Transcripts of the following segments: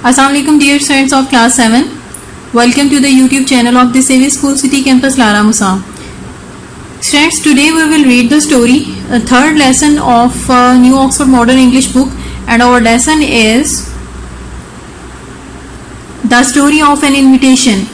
Assalamu alaikum dear students of class 7. Welcome to the YouTube channel of the Savvy School City Campus Lara Musa. Students, today we will read the story, third lesson of New Oxford Modern English book, and our lesson is The Story of an Invitation.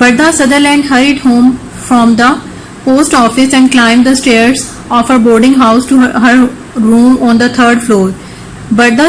Bertha Sutherland hurried home from the post office and climbed the stairs of her boarding house to her room on the third floor. Bertha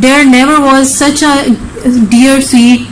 There never was such a dear, sweet,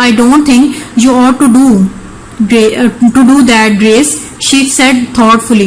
I don't think you ought to do that, Grace, she said thoughtfully.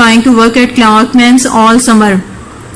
trying to work at Clarkman's all summer.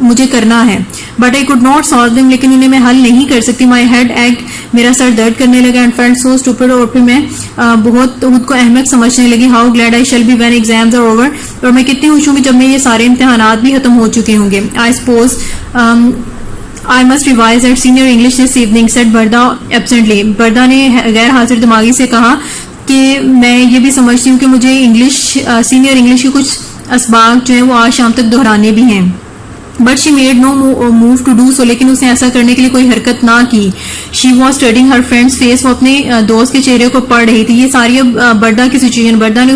مجھے کرنا ہے. But I could not solve them, لیکن انہیں میں حل نہیں کر سکتی. مائی ہیڈ ایکٹ, میرا سر درد کرنے لگا. اینڈ فیلٹ سو اسٹوپڈ, اور پھر میں بہت خود کو احمق سمجھنے لگی. How glad I shall be when exams are over, اور میں کتنی خوش ہوں گی جب میں یہ سارے امتحانات بھی ختم ہو چکے ہوں گے. I suppose I must revise at senior English this evening, said بردا absently. بردا نے غیر حاضر دماغی سے کہا کہ میں یہ بھی سمجھتی ہوں کہ مجھے سینئر انگلش کے کچھ اسباق جو ہیں وہ آج شام تک دہرانے بھی ہیں. But she made no move to do so, لیکن اس نے ایسا کرنے کے لیے کوئی حرکت نہ کی. She was studying her friend's face, وہ اپنے دوست کے چہرے کو پڑھ رہی تھی. یہ ساری اب بردا کی سچویشن. بردا نے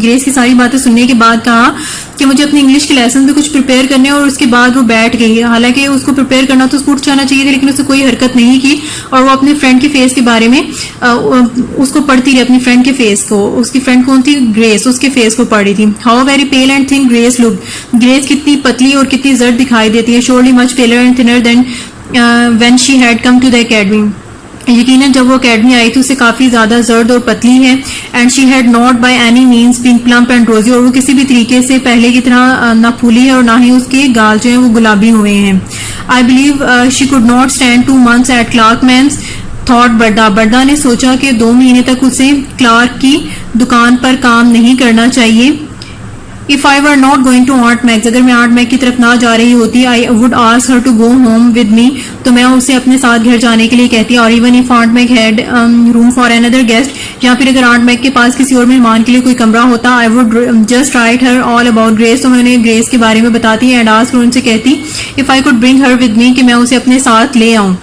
گریس کی ساری باتیں سننے کے بعد کہا کہ مجھے اپنے انگلش کے لیسن بھی کچھ پریپیئر کرنے, اور اس کے بعد وہ بیٹھ گئی. حالانکہ اس کو پریپیئر کرنا تو اس کو اٹھ جانا چاہیے تھا, لیکن اس نے کوئی حرکت نہیں کی, اور وہ اپنے فرینڈ کے فیس کے بارے میں اس کو پڑھتی رہی. اپنی فرینڈ کے فیس کو, اس کی فرینڈ کون تھی, گریس, اس کے فیس کو پڑھ رہی تھی. How very pale and thin Grace look, Grace کتنی پتلی اور کتنی زرد دکھائی دیتی ہے. Surely much paler and thinner than when she had come to the academy. یقیناً جب وہ اکیڈمی آئی تھی اسے کافی زیادہ زرد اور پتلی ہے. And she had not by any means been plump and روزی, اور وہ کسی بھی طریقے سے پہلے کی طرح نہ پھولی ہے اور نہ ہی اس کے گال جو ہیں وہ گلابی ہوئے ہیں. I believe she could not stand 2 months at Clark Mains, thought Bertha. Bertha نے سوچا کہ 2 مہینے تک اسے کلارک کی دکان پر کام نہیں کرنا چاہیے. If I were not going to Aunt Meg's, اگر میں آنٹ میگ کی طرف نہ جا رہی ہوتی, I would ask her to go home with me, تو میں اسے اپنے ساتھ گھر جانے کے لیے کہتی. اور even if Aunt Meg had room for another guest, یا پھر اگر آنٹ میگ کے پاس کسی اور مہمان کے لیے کوئی کمرہ ہوتا, I would just write her all about Grace, تو میں انہیں گریس کے بارے میں بتاتی. اینڈ ask her, ان سے کہتی if I could bring her with me, کہ میں اسے اپنے ساتھ لے آؤں.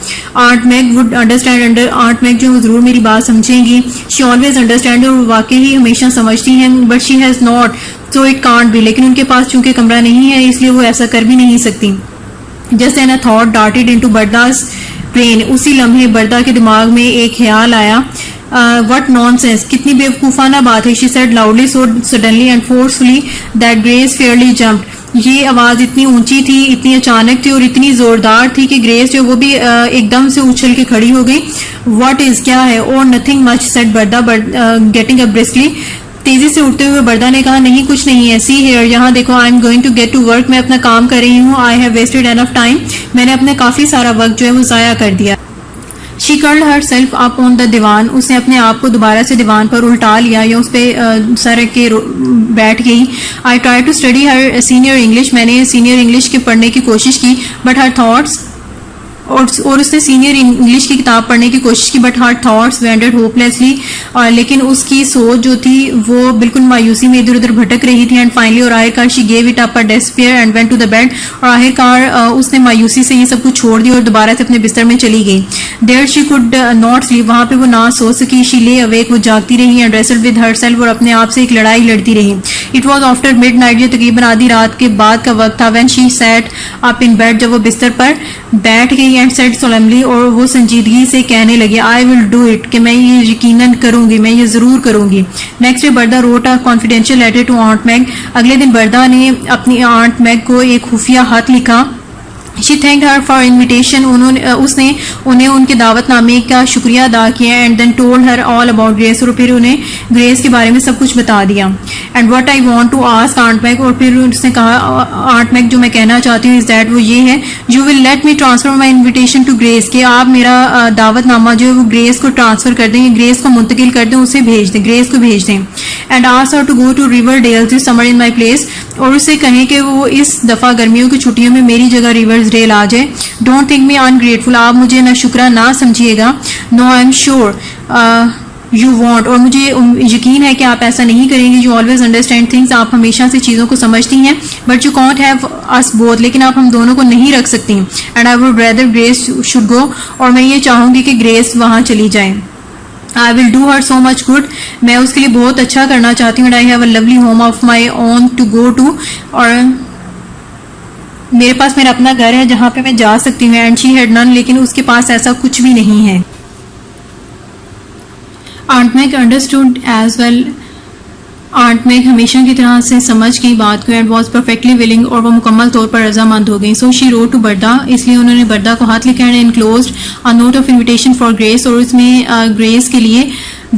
Aunt Meg would understand, Aunt Meg جو ضرور میری بات سمجھیں گی. She always understands, اور واقعی ہی ہمیشہ سمجھتی ہیں. But she has not, so it can't be, لیکن ان کے پاس چونکہ کمرہ نہیں ہے اس لیے وہ ایسا کر بھی نہیں سکتی. Just then a thought darted into Barda's brain, اسی لمحے بردا کے دماغ میں ایک خیال آیا. What nonsense, کتنی بیوقوفانہ بات ہے. She said loudly, so suddenly and forcefully that Grace fairly jumped. یہ آواز اتنی اونچی تھی, اتنی اچانک تھی اور اتنی زوردار تھی کہ گریس جو وہ بھی ایک دم سے اچھل کے کھڑی ہو گئی. What is, کیا ہے. Oh nothing much, said بردا getting up briskly. تیزی سے اٹھتے ہوئے بردا نے کہا نہیں کچھ نہیں ہے. See here, یہاں دیکھو. I am going to get to work, میں اپنا کام کر رہی ہوں. I have wasted enough time, میں نے اپنے کافی سارا وقت جو ہے وہ ضائع کر دیا. She curled herself up on the divan, اس نے اپنے آپ کو دوبارہ سے دیوان پر الٹا لیا یا اس پہ سر رکھ کے بیٹھ گئی. I tried to study her senior English, میں نے سینئر انگلش کے پڑھنے کی کوشش کی. But her thoughts, اور اس نے سینئر انگلش کی کتاب پڑھنے کی کوشش کی. بٹ ہر تھاٹس وینڈرڈ ہوپلیسلی, اور لیکن اس کی سوچ جو تھی وہ بالکل مایوسی میں ادھر ادھر بھٹک رہی تھی. اینڈ فائنلی, اور آخر کار, she gave it up despair and went to the bed, اور آخر کار اس نے مایوسی سے یہ سب کچھ چھوڑ دیا اور دوبارہ سے اپنے بستر میں چلی گئی. دیر شی کوڈ ناٹ سلیپ, وہاں پہ وہ نہ سو سکی. شی لے اویک, وہ جاگتی رہی. اینڈ ریسلڈ ود ہر سیلف, اور اپنے آپ سے ایک لڑائی لڑتی رہی. It was after midnight, یہ تقریباً آدھی رات کے بعد کا وقت تھا. When she sat up in bed, جب وہ بستر پر بیٹھ گئی. اینڈ سیڈ سولملی, اور وہ سنجیدگی سے کہنے لگی, آئی ول ڈو اٹ, کہ میں یہ یقیناً کروں گی, میں یہ ضرور کروں گی. Next day Bertha wrote a confidential letter to Aunt Meg, اگلے دن بردا نے اپنی آنٹ میگ کو ایک خفیہ خط لکھا. She thanked her for invitation, اس نے انہیں ان کے دعوت نامے کا شکریہ ادا کیا. And then told her all about Grace, اور پھر انہیں گریس کے بارے میں سب کچھ بتا دیا. And what I want to ask Aunt Meg, اور پھر اس نے کہا آنٹ میگ جو میں کہنا چاہتی ہوں از دیٹ, وہ یہ ہے, you will let me transfer my invitation to Grace, کہ آپ میرا دعوت نامہ جو ہے وہ گریس کو ٹرانسفر کر دیں, گریس کو منتقل کر دیں, اسے بھیج دیں, گریس کو بھیج دیں. And ask her to go to Riverdale this summer in my place, اور اسے کہیں کہ وہ اس دفعہ گرمیوں کی چھٹیوں میں میری جگہ ریورز ڈیل آ جائے. ڈونٹ تھنک می ungrateful, آپ مجھے نہ شکرا نہ سمجھیے گا. No I am sure you want, اور مجھے یقین ہے کہ آپ ایسا نہیں کریں گے. یو آلویز انڈرسٹینڈ تھنگس, آپ ہمیشہ سے چیزوں کو سمجھتی ہیں. But you can't have us both, لیکن آپ ہم دونوں کو نہیں رکھ سکتی. And I would rather Grace should go, اور میں یہ چاہوں گی کہ گریس وہاں چلی جائے. I will do her so much good, میں اس کے لیے بہت اچھا کرنا چاہتی ہوں. And I have a lovely home of my own to go to, اور میرے پاس میرا اپنا گھر ہے جہاں پہ میں جا سکتی ہوں. اینڈ شی ہیڈ نن, لیکن اس کے پاس ایسا کچھ بھی نہیں ہے. Aunt Meg understood as well, Aunt Meg ہمیشہ کی طرح سے سمجھ گئی بات کو. اینڈ واز پرفیکٹلی ولنگ, اور وہ مکمل طور پر رضامند ہو گئی. سو شی روٹ ٹو بردا, اس لیے انہوں نے بردا کو ہاتھ لکھا. And enclosed a note of invitation for Grace, اور اس میں گریس کے لیے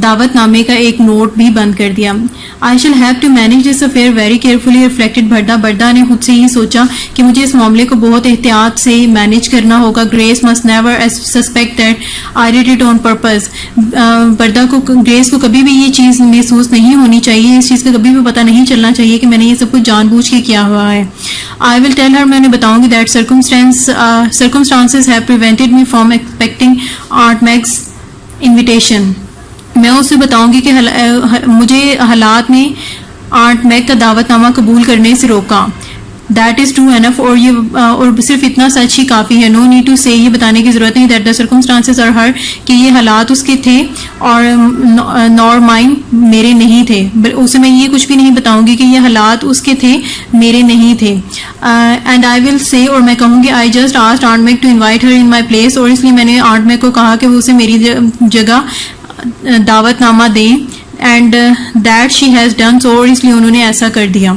دعوت نامے کا ایک نوٹ بھی بند کر دیا. I shall have to manage this affair very carefully reflected Bertha. Bertha نے خود سے ہی سوچا کہ مجھے اس معاملے کو بہت احتیاط سے مینیج کرنا ہوگا. Grace must never suspect that I did it on purpose. Bertha کو, گریس کو کبھی بھی یہ چیز محسوس نہیں ہونی چاہیے, اس چیز کا کبھی بھی پتہ نہیں چلنا چاہیے کہ میں نے یہ سب کچھ جان بوجھ کے کیا ہوا ہے. آئی ول ٹیل ہر, میں انہیں بتاؤں گی that circumstances have prevented me from expecting Aunt Meg's invitation. میں اسے بتاؤں گی کہ مجھے حالات میں آنٹ میگ کا دعوت نامہ قبول کرنے سے روکا. دیٹ از ٹرو انف, اور صرف اتنا سچ ہی کافی ہے. نو نیڈ ٹو سے, یہ بتانے کی ضرورت نہیں that the circumstances or her, کہ یہ حالات اس کے تھے اور نور مائن, میرے نہیں تھے. اسے میں یہ کچھ بھی نہیں بتاؤں گی کہ یہ حالات اس کے تھے, میرے نہیں تھے. اینڈ آئی ول سے, اور میں کہوں گی I just asked Aunt Meg to invite her in my place, اور اس لیے میں نے آنٹ میگ کو کہا کہ وہ اسے میری جگہ دعوت نامہ دیں. And that she has done so, اور اس لیے انہوں نے ایسا کر دیا.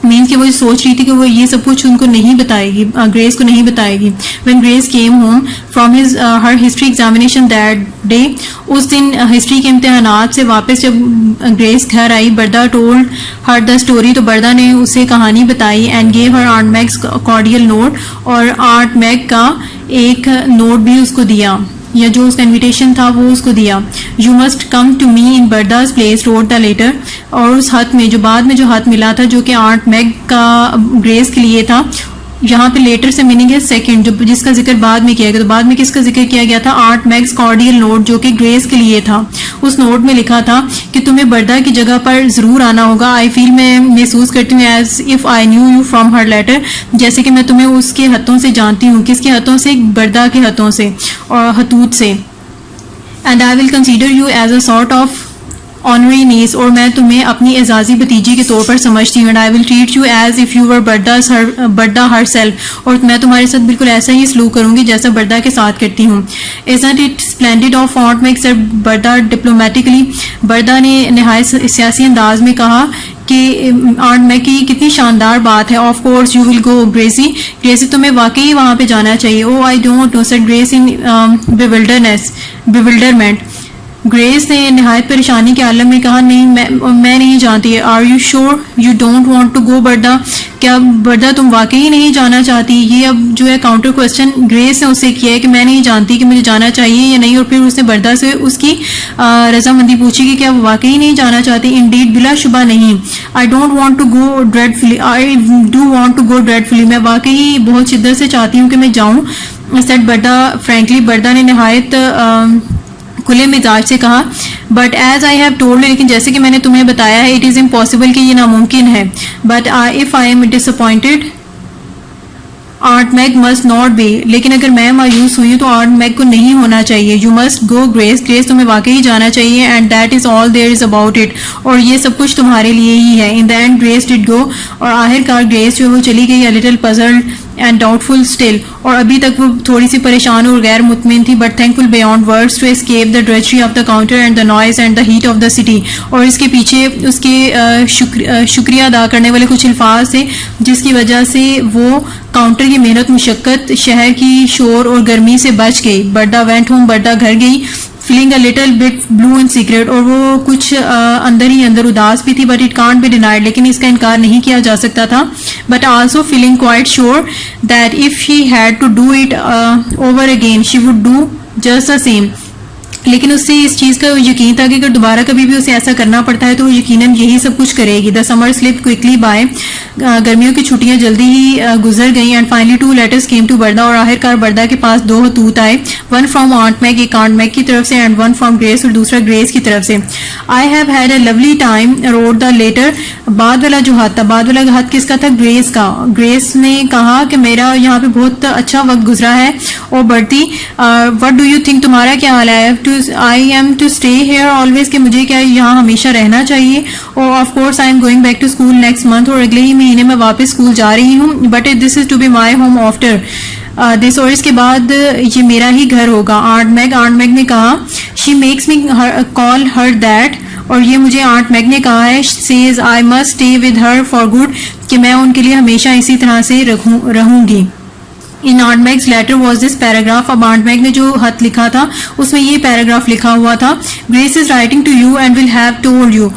مینس کہ وہ سوچ رہی تھی کہ وہ یہ سب کچھ ان کو نہیں بتائے گی, گریس کو نہیں بتائے گی. When Grace came home from her history examination that day, اس دن ہسٹری کے امتحانات سے واپس جب گریس گھر آئی, بھردا ٹولڈ ہر دا اسٹوری, تو بھردا نے اسے کہانی بتائی. And gave her Aunt Meg's cordial note, اور آنٹ میگ کا ایک نوٹ بھی اس کو دیا, یا جو اس کا انویٹیشن تھا وہ اس کو دیا. You must come to me in Bertha's place wrote the letter, اور اس خط میں جو بعد میں جو خط ملا تھا جو کہ آنٹ میگ کا گریس کے لیے تھا, یہاں پہ لیٹر سے میننگ ہے سیکنڈ, جو جس کا ذکر بعد میں کیا گیا. تو بعد میں کس کا ذکر کیا گیا تھا؟ آنٹ میگز کارڈیل نوٹ, جو کہ گریس کے لیے تھا. اس نوٹ میں لکھا تھا کہ تمہیں بردہ کی جگہ پر ضرور آنا ہوگا. آئی فیل, میں محسوس کرتی ہوں as if I knew you from her letter, جیسے کہ میں تمہیں اس کے ہاتھوں سے جانتی ہوں. کس کے ہاتھوں سے؟ بردہ کے ہاتھوں سے اور خطوط سے. And I will consider you as a sort of honorary niece, اور میں تمہیں اپنی اعزازی بھتیجی کے طور پر سمجھتی ہوں. And I will treat you as if you were Bertha her self, اور میں تمہارے ساتھ بالکل ایسا ہی سلوک کروں گی جیسا بردہ کے ساتھ کرتی ہوں. Isn't it splendid of Aunt Meg, said Bertha diplomatically. Bertha نے نہایت سیاسی انداز میں کہا کہ آنٹ میگ کی کتنی شاندار بات ہے. Of course you will go Gracie, Gracie تمہیں واقعی وہاں پہ جانا چاہیے. Oh I don't know, said Grace in bewilderment. Grace نے نہایت پریشانی کے عالم میں کہا, نہیں میں نہیں جانتی. Are you sure you don't want to go Bertha, کیا بردہ تم واقعی نہیں جانا چاہتی؟ یہ اب جو ہے کاؤنٹر کوشچن گریس نے اسے کیا ہے کہ میں نہیں جانتی کہ مجھے جانا چاہیے یا نہیں, اور پھر اس نے بردہ سے اس کی رضامندی پوچھی کہ کیا وہ واقعی نہیں جانا چاہتی. انڈیڈ, بلا شبہ نہیں. I don't want to go dreadfully, I do want to go dreadfully, میں واقعی بہت شدت سے چاہتی ہوں کہ میں جاؤں. سیٹ بردہ فرینکلی, بردہ نے نہایت کھلے مزاج سے کہا. But as I have told, لیکن جیسے کہ میں نے تمہیں بتایا ہے, اٹ از امپاسبل کہ یہ ناممکن ہے. But if I am disappointed aunt Meg must not be, لیکن اگر میں مایوس ہوئی تو آنٹ میگ کو نہیں ہونا چاہیے. You must go Grace, Grace تمہیں واقعی جانا چاہیے. And that is all there is about it, اور یہ سب کچھ تمہارے لیے ہی ہے. ان دا اینڈ گریس ڈڈ گو, اور آخر کار گریس جو ہے وہ چلی گئی. Little puzzled and doubtful still, اور ابھی تک وہ تھوڑی سی پریشان اور غیر مطمئن تھی. But thankful beyond words to escape the drudgery of the counter and the noise and the heat of the city, اور اس کے پیچھے اس کے شکریہ ادا کرنے والے کچھ الفاظ تھے جس کی وجہ سے وہ کاؤنٹر کی محنت مشقت, شہر کی شور اور گرمی سے بچ گئی. بردہ وینٹ ہوم, بردہ گھر گئی. Feeling a little bit blue in secret, اور وہ کچھ اندر ہی اندر اداس بھی تھی. But it can't be denied, لیکن اس کا انکار نہیں کیا جا سکتا تھا. But also feeling quite sure that if she had to do it over again she would do just the same. لیکن اس سے اس چیز کا یقین تھا کہ اگر دوبارہ کبھی بھی اسے ایسا کرنا پڑتا ہے تو وہ یقیناً یہی سب کچھ کرے گی. The summer slipped quickly by, گرمیوں کی چھٹیاں جلدی ہی گزر گئیں. And finally 2 letters came to بردہ, اور آخر کار بردہ کے پاس 2 خطوط آئے. ون فرام آنٹ میگ, ایک آنٹ میگ کی طرف سے, اینڈ ون فرام گریس, اور دوسرا گریس کی طرف سے. I have had a lovely time wrote the letter. بعد والا جو ہاتھ تھا, بعد والا ہاتھ کس کا تھا؟ گریس کا. گریس نے کہا کہ میرا یہاں پہ بہت اچھا وقت گزرا ہے. اور بڑھتی, وٹ ڈو یو تھنک, تمہارا کیا حال ہے؟ I am to stay here always, کہ مجھے کیا یہاں ہمیشہ رہنا چاہیے. اور of course I am going back to school next month, اور اگلے ہی مہینے میں واپس اسکول جا رہی ہوں. But this is to be my home after this, اور اس کے بعد یہ میرا ہی گھر ہوگا. آنٹ میگ نے کہا. She makes me call Hare that, اور یہ مجھے آنٹ میگ نے کہا ہے. Says I must stay with her for good, کہ میں ان کے لیے ہمیشہ اسی طرح سے رہوں گی. In aunt Meg's letter was this paragraph. اب آنٹ میگ نے جو خط لکھا تھا اس میں یہ پیراگراف لکھا ہوا تھا. Grace is writing to you and will have told you.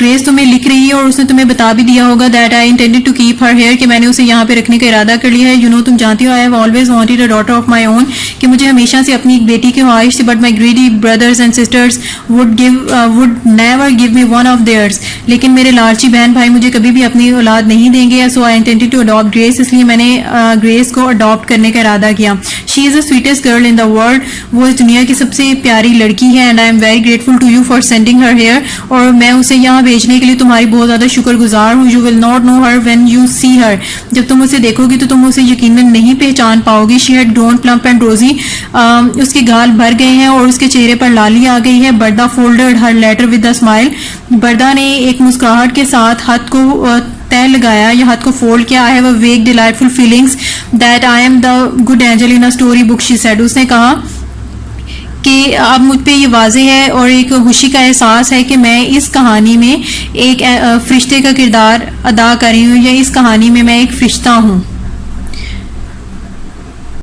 Grace تمہیں لکھ رہی ہے اور اس نے تمہیں بتا بھی دیا ہوگا that I intended to keep her here, کہ میں نے اسے یہاں پہ رکھنے کا ارادہ کر لیا ہے. یو نو تم جانتی ہو I have always wanted a daughter of my own, کہ مجھے ہمیشہ سے اپنی ایک بیٹی کی خواہش تھی. But my greedy brothers and sisters would never give me one of theirs, لیکن میرے لالچی بہن بھائی مجھے کبھی بھی اپنی اولاد نہیں دیں گے. سو آئی انٹینڈیڈ ٹو اڈاپٹ گریس, اس لیے میں نے گریس کو اڈاپٹ کرنے کا ارادہ کیا. She is the sweetest girl in the world, وہ اس دنیا کی سب سے پیاری لڑکی ہے. And I am very grateful to you for sending her here, اور میں اسے یہاں بھیجنے کے لیے تمہاری بہت زیادہ شکر گزار ہوں. You will not know her when you see her, جب تم اسے دیکھو گی تو تم اسے یقیناً نہیں پہچان پاؤ گی. She had grown plump and روزی, اس کے گال بھر گئے ہیں اور اس کے چہرے پر لالی آ گئی ہے. بردا فولڈڈ ہر لیٹر ود اے اسمائل, بردا نے ایک مسکراہٹ کے ساتھ ہاتھ کو تہ لگایا یا ہاتھ کو فولڈ کیا. I have a vague delightful feelings that I am the good angel in a story book, she said. اس نے کہا کہ اب مجھ پہ یہ واضح ہے اور ایک خوشی کا احساس ہے کہ میں اس کہانی میں ایک فرشتے کا کردار ادا کر رہی ہوں, یا اس کہانی میں میں ایک فرشتہ ہوں.